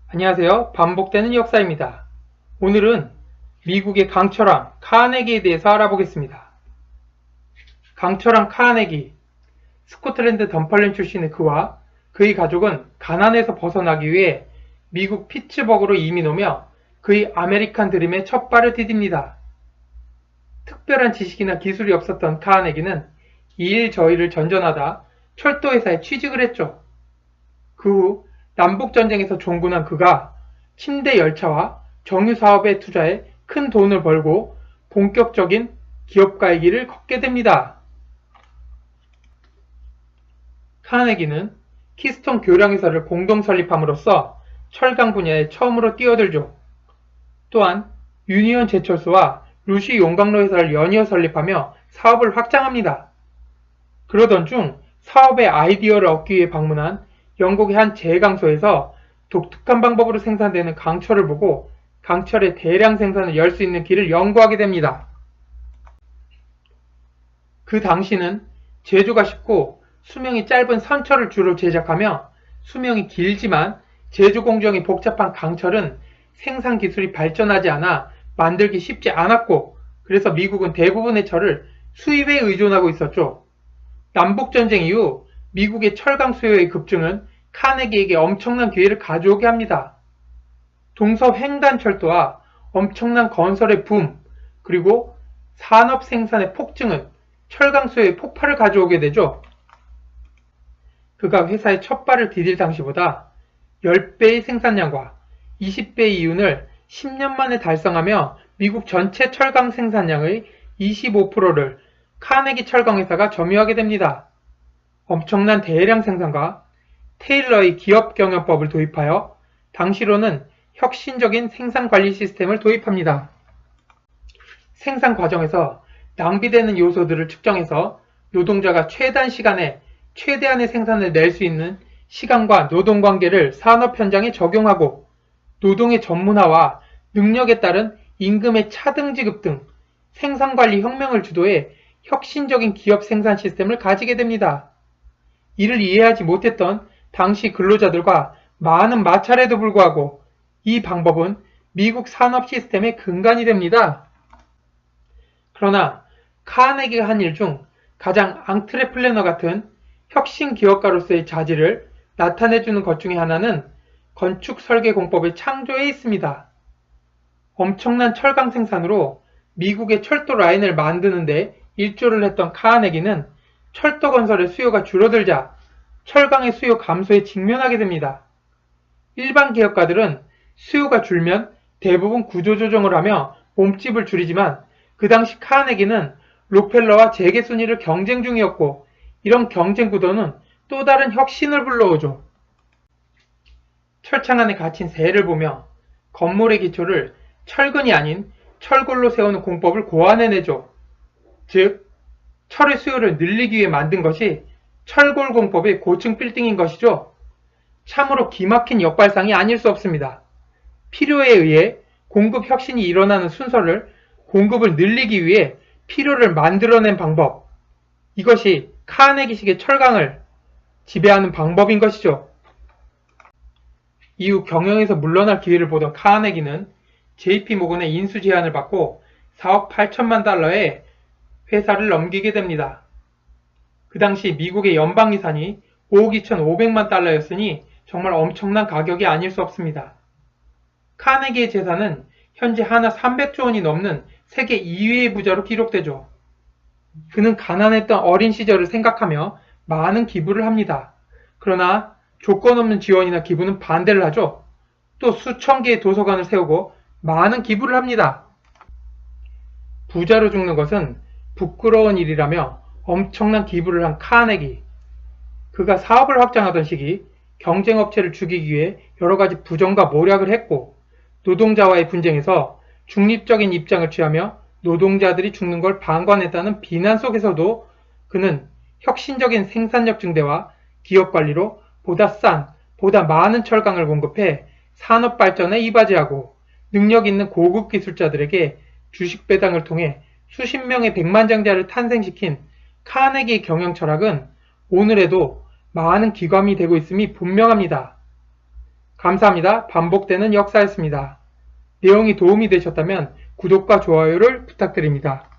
안녕하세요. 반복되는 역사입니다. 오늘은 미국의 강철왕 카네기에 대해서 알아보겠습니다. 강철왕 카네기, 스코틀랜드 덤펄린 출신의 그와 그의 가족은 가난에서 벗어나기 위해 미국 피츠버그로 이민 오며 그의 아메리칸 드림에 첫 발을 디딥니다. 특별한 지식이나 기술이 없었던 카네기는 이 일 저 일을 전전하다 철도회사에 취직을 했죠. 그 후 남북전쟁에서 종군한 그가 침대 열차와 정유사업에 투자해 큰 돈을 벌고 본격적인 기업가의 길을 걷게 됩니다. 카네기는 키스톤 교량회사를 공동 설립함으로써 철강 분야에 처음으로 뛰어들죠. 또한 유니온 제철소와 루시 용광로 회사를 연이어 설립하며 사업을 확장합니다. 그러던 중 사업의 아이디어를 얻기 위해 방문한 영국의 한 제강소에서 독특한 방법으로 생산되는 강철을 보고 강철의 대량 생산을 열 수 있는 길을 연구하게 됩니다. 그 당시는 제조가 쉽고 수명이 짧은 선철을 주로 제작하며 수명이 길지만 제조 공정이 복잡한 강철은 생산 기술이 발전하지 않아 만들기 쉽지 않았고, 그래서 미국은 대부분의 철을 수입에 의존하고 있었죠. 남북전쟁 이후 미국의 철강 수요의 급증은 카네기에게 엄청난 기회를 가져오게 합니다. 동서 횡단철도와 엄청난 건설의 붐, 그리고 산업 생산의 폭증은 철강 수요의 폭발을 가져오게 되죠. 그가 회사의 첫 발을 디딜 당시보다 10배의 생산량과 20배의 이윤을 10년 만에 달성하며 미국 전체 철강 생산량의 25%를 카네기 철강회사가 점유하게 됩니다. 엄청난 대량 생산과 테일러의 기업 경영법을 도입하여 당시로는 혁신적인 생산 관리 시스템을 도입합니다. 생산 과정에서 낭비되는 요소들을 측정해서 노동자가 최단 시간에 최대한의 생산을 낼 수 있는 시간과 노동 관계를 산업 현장에 적용하고 노동의 전문화와 능력에 따른 임금의 차등 지급 등 생산 관리 혁명을 주도해 혁신적인 기업 생산 시스템을 가지게 됩니다. 이를 이해하지 못했던 당시 근로자들과 많은 마찰에도 불구하고 이 방법은 미국 산업 시스템의 근간이 됩니다. 그러나 카네기가 한 일 중 가장 앙트레플레너 같은 혁신 기업가로서의 자질을 나타내주는 것 중에 하나는 건축 설계 공법의 창조에 있습니다. 엄청난 철강 생산으로 미국의 철도 라인을 만드는데 일조를 했던 카네기는 철도 건설의 수요가 줄어들자 철강의 수요 감소에 직면하게 됩니다. 일반 기업가들은 수요가 줄면 대부분 구조조정을 하며 몸집을 줄이지만 그 당시 카네기는 록펠러와 재계순위를 경쟁 중이었고, 이런 경쟁 구도는 또 다른 혁신을 불러오죠. 철창 안에 갇힌 새를 보며 건물의 기초를 철근이 아닌 철골로 세우는 공법을 고안해내죠. 즉, 철의 수요를 늘리기 위해 만든 것이 철골 공법의 고층 빌딩인 것이죠. 참으로 기막힌 역발상이 아닐 수 없습니다. 필요에 의해 공급 혁신이 일어나는 순서를 공급을 늘리기 위해 필요를 만들어낸 방법, 이것이 카네기식의 철강을 지배하는 방법인 것이죠. 이후 경영에서 물러날 기회를 보던 카네기는 JP 모건의 인수 제안을 받고 4억 8천만 달러에 회사를 넘기게 됩니다. 그 당시 미국의 연방 예산이 5억 2,500만 달러였으니 정말 엄청난 가격이 아닐 수 없습니다. 카네기의 재산은 현재 하나 300조 원이 넘는 세계 2위의 부자로 기록되죠. 그는 가난했던 어린 시절을 생각하며 많은 기부를 합니다. 그러나 조건 없는 지원이나 기부는 반대를 하죠. 또 수천 개의 도서관을 세우고 많은 기부를 합니다. 부자로 죽는 것은 부끄러운 일이라며 엄청난 기부를 한 카네기. 그가 사업을 확장하던 시기 경쟁업체를 죽이기 위해 여러 가지 부정과 모략을 했고, 노동자와의 분쟁에서 중립적인 입장을 취하며 노동자들이 죽는 걸 방관했다는 비난 속에서도 그는 혁신적인 생산력 증대와 기업 관리로 보다 싼, 보다 많은 철강을 공급해 산업 발전에 이바지하고 능력 있는 고급 기술자들에게 주식 배당을 통해 수십 명의 백만장자를 탄생시킨 카네기의 경영 철학은 오늘에도 많은 기감이 되고 있음이 분명합니다. 감사합니다. 반복되는 역사였습니다. 내용이 도움이 되셨다면 구독과 좋아요를 부탁드립니다.